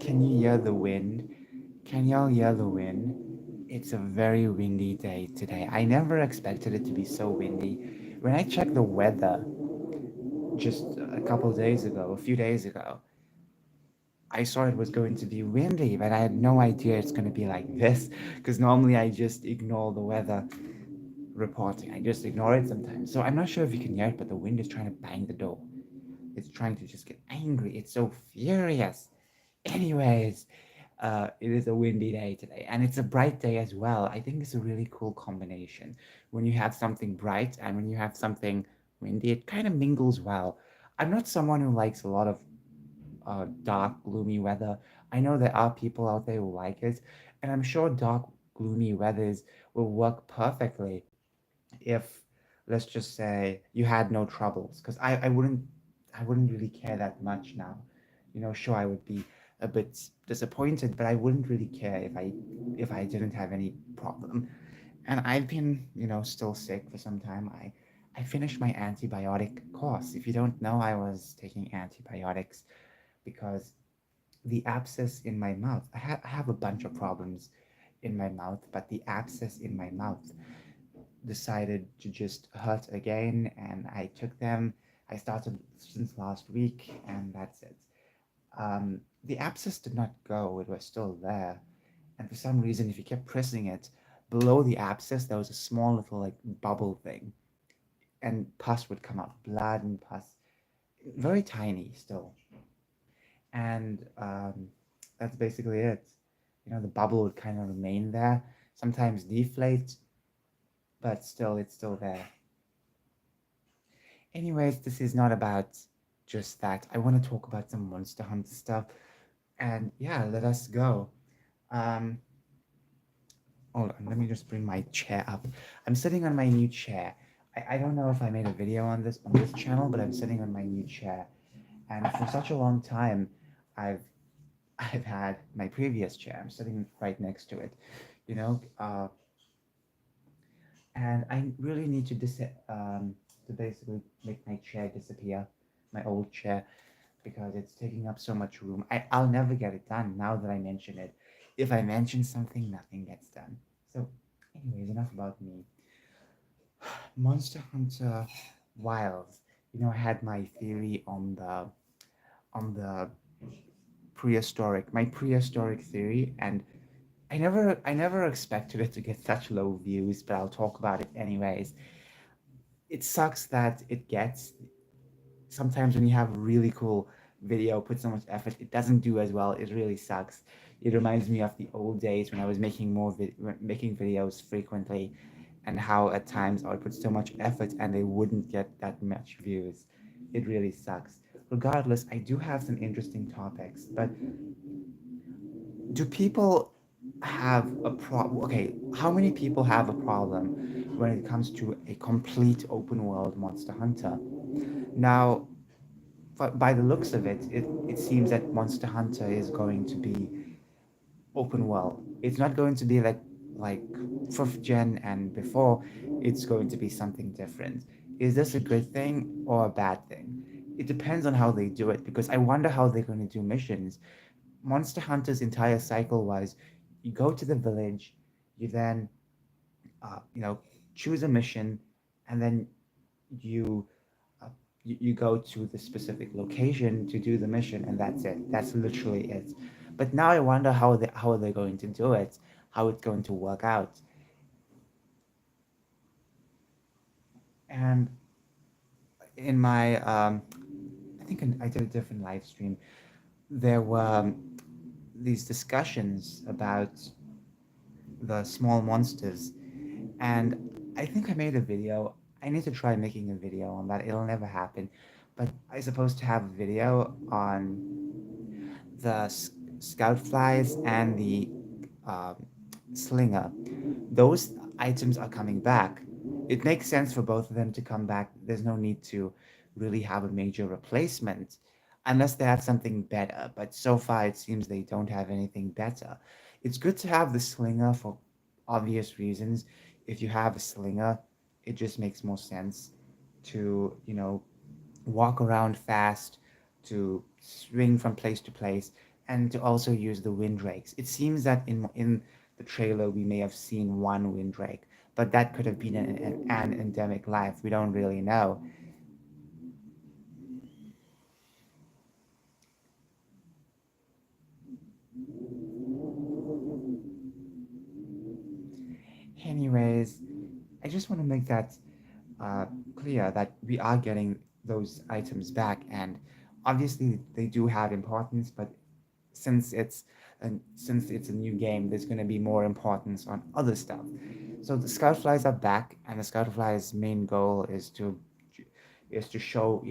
Can you hear the wind? Can y'all hear the wind? It's a very windy day today. I never expected it to be so windy. When I checked the weather just a couple days ago, a few days ago, I saw it was going to be windy, but I had no idea it's going to be like this because normally I just ignore the weather reporting. I just ignore it sometimes. So I'm not sure if you can hear it, but the wind is trying to bang the door. It's trying to just get angry. It's so furious. Anyways, it is a windy day today, and it's a bright day as well. I think it's a really cool combination. When you have something bright and when you have something windy, it kind of mingles well. I'm not someone who likes a lot of dark, gloomy weather. I know there are people out there who like it, and I'm sure dark, gloomy weathers will work perfectly if, let's just say, you had no troubles. Because I wouldn't really care that much now. Sure, I would be a bit disappointed, but I wouldn't really care if I didn't have any problem. And I've been, still sick for some time. I finished my antibiotic course. If you don't know, I was taking antibiotics because the abscess in my mouth. I have a bunch of problems in my mouth, but the abscess in my mouth decided to just hurt again, and I took them. I started since last week, and that's it. The abscess did not go, it was still there. And for some reason, if you kept pressing it, below the abscess, there was a small little like bubble thing, and pus would come out, blood and pus, very tiny still. And that's basically it. The bubble would kind of remain there, sometimes deflate, but still, it's still there. Anyways, this is not about just that. I want to talk about some Monster Hunter stuff. And yeah, let us go. Um, Hold on, let me just bring my chair up. I'm sitting on my new chair. I don't know if I made a video on this channel, but I'm sitting on my new chair. And for such a long time, I've I've had my previous chair. I'm sitting right next to it, you know. And I really need to basically make my chair disappear, my old chair, because it's taking up so much room. I'll never get it done now that I mention it. If I mention something, nothing gets done. So, anyways, enough about me. Monster Hunter Wilds. I had my theory on the my prehistoric theory, and I never expected it to get such low views, but I'll talk about it anyways. It sucks that it gets sometimes when you have a really cool video, put so much effort, it doesn't do as well. It really sucks. It reminds me of the old days when I was making videos frequently, and how at times I would put so much effort and they wouldn't get that much views. It really sucks. Regardless, I do have some interesting topics, but do people have a problem? Okay, how many people have a problem when it comes to a complete open world Monster Hunter? Now, by the looks of it, it seems that Monster Hunter is going to be open world. It's not going to be like fourth gen and before. It's going to be something different. Is this a good thing or a bad thing? It depends on how they do it, because I wonder how they're going to do missions. Monster Hunter's entire cycle was you go to the village, you then you know choose a mission, and then you you go to the specific location to do the mission, and that's it. That's literally it. But now I wonder how are they going to do it, how it's going to work out. And in my I think I did a different live stream. There were these discussions about the small monsters, and I think I made a video. I need to try making a video on that. It'll never happen, but I supposed to have a video on the scout flies and the um, slinger. Those items are coming back. It makes sense for both of them to come back. There's no need to really have a major replacement unless they have something better. But so far, it seems they don't have anything better. It's good to have the slinger for obvious reasons. If you have a slinger, it just makes more sense to, walk around fast, to swing from place to place, and to also use the windrakes. It seems that in the trailer we may have seen one windrake, but that could have been an endemic life. We don't really know. Anyways, I just want to make that uh, clear that we are getting those items back, and obviously they do have importance, but since it's since it's a new game, there's going to be more importance on other stuff. So the Scoutflies are back, and the Scoutflies' main goal is to show,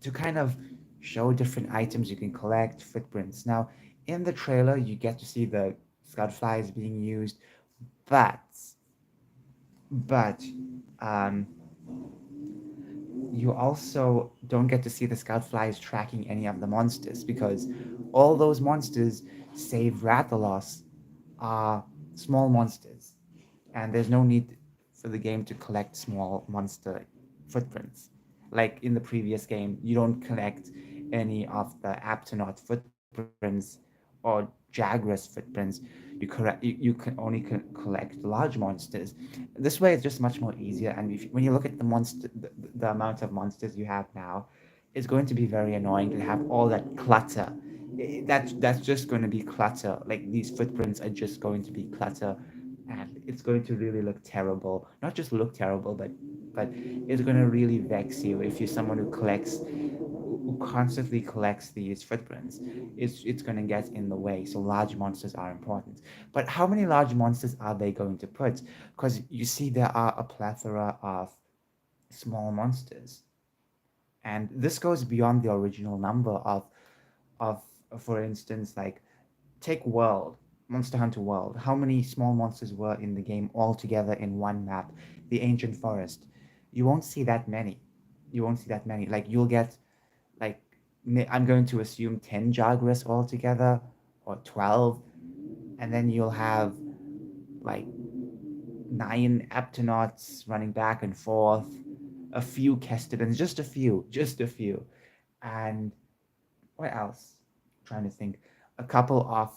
to kind of show different items you can collect, footprints. Now, in the trailer, you get to see the Scoutflies being used, but but um, you also don't get to see the scout flies tracking any of the monsters because all those monsters, save Rathalos, are small monsters, and there's no need for the game to collect small monster footprints. Like in the previous game, you don't collect any of the Aptonaut footprints or Jagras footprints. You can only collect large monsters. This way, it's just much more easier. And when you look at the amount of monsters you have now, it's going to be very annoying to have all that clutter. That's just going to be clutter. Like these footprints are just going to be clutter, and it's going to really look terrible. Not just look terrible, but it's going to really vex you if you're someone who constantly collects these footprints. It's going to get in the way. So large monsters are important. But how many large monsters are they going to put? Because you see, there are a plethora of small monsters, and this goes beyond the original number of for instance, like take World, Monster Hunter World. How many small monsters were in the game all together in one map? The Ancient Forest. You won't see that many. You won't see that many. Like you'll get like I'm going to assume 10 Jagras altogether or 12, and then you'll have like 9 Aptonauts running back and forth, a few Kestidans, just a few. And what else? I'm trying to think. A couple of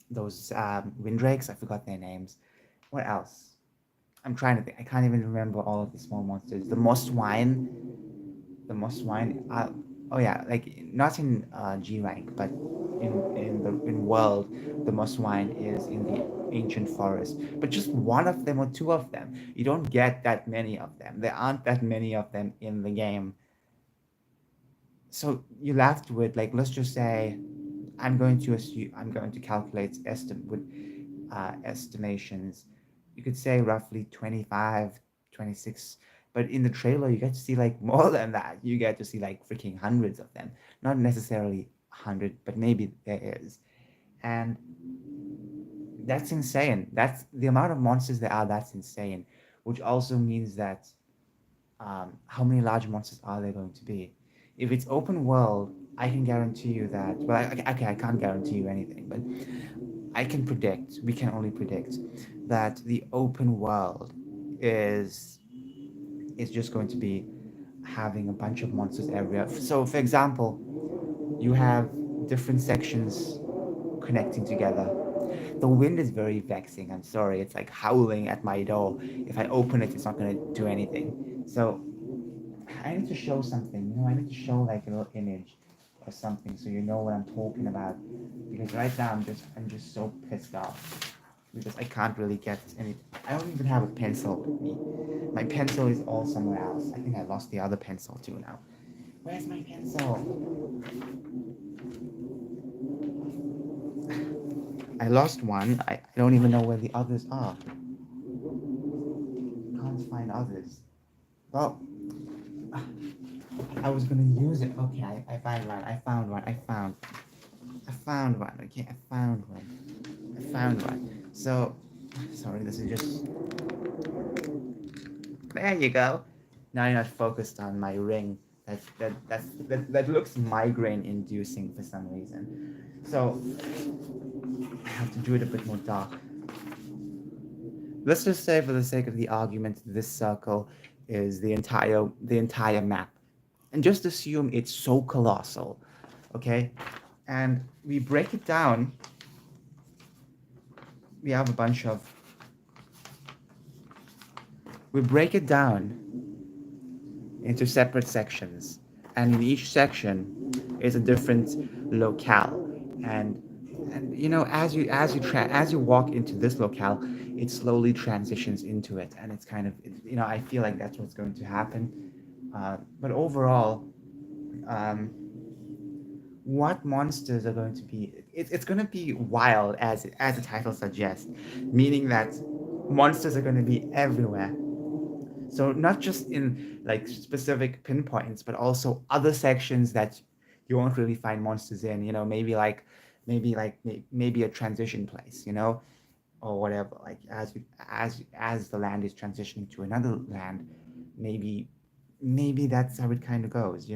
those windrakes. I forgot their names. What else? I'm trying to think. I can't even remember all of the small monsters. The Moss Wine. The Moss Wine. Oh yeah, like not in G rank, but in world, the Moss Wine is in the ancient forest. But just one of them or two of them. You don't get that many of them. There aren't that many of them in the game. So you're left with, like, let's just say I'm going to calculate estimations. You could say roughly 25, 26, but in the trailer you get to see like more than that. You get to see like freaking hundreds of them. Not necessarily 100, but maybe there is. And that's insane. That's the amount of monsters there are. That's insane. Which also means that how many large monsters are there going to be? If it's open world, I can guarantee you that. Well, okay, I can't guarantee you anything, but I can predict. We can only predict that the open world is is just going to be having a bunch of monsters everywhere. So, for example, you have different sections connecting together. The wind is very vexing. I'm sorry. It's like howling at my door. If I open it, it's not going to do anything. So I need to show something. I need to show like a little image or something so you know what I'm talking about. Because right now I'm just so pissed off because I can't really get any. I don't even have a pencil with me. My pencil is all somewhere else. I think I lost the other pencil too now. Where's my pencil? I lost one. I don't even know where the others are. Can't find others. Well, I was gonna use it. Okay, I found one. I found one. I found one. Okay, I found one. I found one. So, sorry, this is just. There you go. Now you're not focused on my ring. That looks migraine inducing for some reason. So, I have to do it a bit more dark. Let's just say, for the sake of the argument, this circle is the entire map, and just assume it's so colossal Okay, and we break it down. We have a bunch of. We break it down into separate sections, and in each section is a different locale. And as you walk into this locale, it slowly transitions into it, and it's kind of I feel like that's what's going to happen. But overall, um, what monsters are going to be? It's going to be wild, as the title suggests, meaning that monsters are going to be everywhere. So not just in like specific pinpoints, but also other sections that you won't really find monsters in. Maybe a transition place. Or whatever. Like as the land is transitioning to another land, maybe maybe that's how it kind of goes.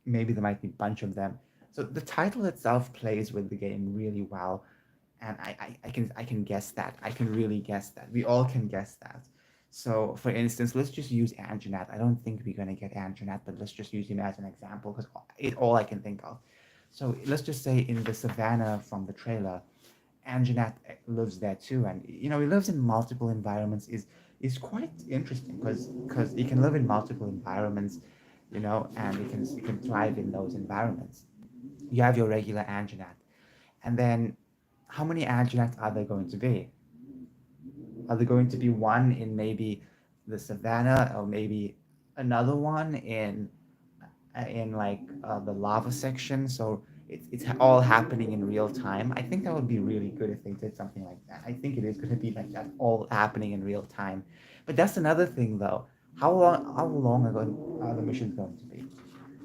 Maybe there might be a bunch of them. So the title itself plays with the game really well, and I can guess that. I can really guess that. We all can guess that. So for instance, let's just use Anjanat. I don't think we're gonna get Anjanat, but let's just use him as an example because it's all I can think of. So let's just say in the savannah from the trailer, Anjanat lives there too, and he lives in multiple environments. Is quite interesting because he can live in multiple environments, and he can thrive in those environments. You have your regular Anjanat, and then how many Anjanats are there going to be? Are there going to be one in maybe the savannah, or maybe another one in like the lava section? So it's all happening in real time. I think that would be really good if they did something like that. I think it is going to be like that, all happening in real time. But that's another thing, though. How long are the missions going to be?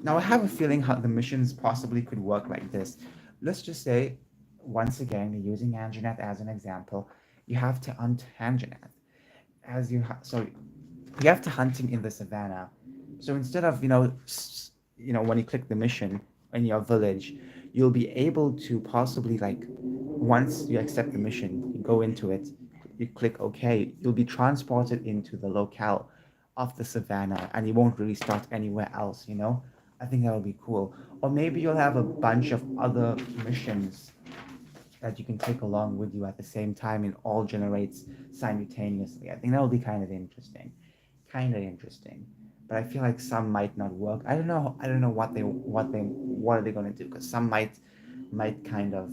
Now I have a feeling how the missions possibly could work like this. Let's just say, once again, using Anjanat as an example, you have to hunt Anjanat. So you have to hunting in the savannah. So instead of when you click the mission in your village, you'll be able to possibly, like, once you accept the mission, you go into it, you click OK, you'll be transported into the locale of the savannah, and you won't really start anywhere else. I think that would be cool. Or maybe you'll have a bunch of other missions that you can take along with you at the same time, and all generates simultaneously. I think that would be kind of interesting. Kind of interesting. But I feel like some might not work. I don't know. I don't know what are they going to do, because some might kind of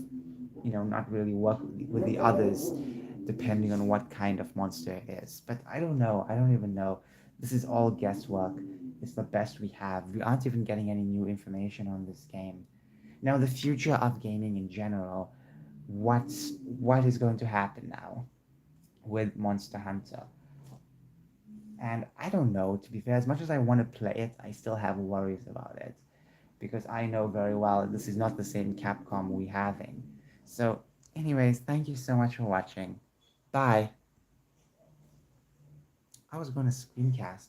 not really work with the others, depending on what kind of monster it is. But I don't know. I don't even know. This is all guesswork. It's the best we have. We aren't even getting any new information on this game. Now, the future of gaming in general, what is going to happen now with Monster Hunter? And I don't know, to be fair, as much as I want to play it, I still have worries about it, because I know very well this is not the same Capcom we having. So, anyways, thank you so much for watching. Bye. I was going to screencast.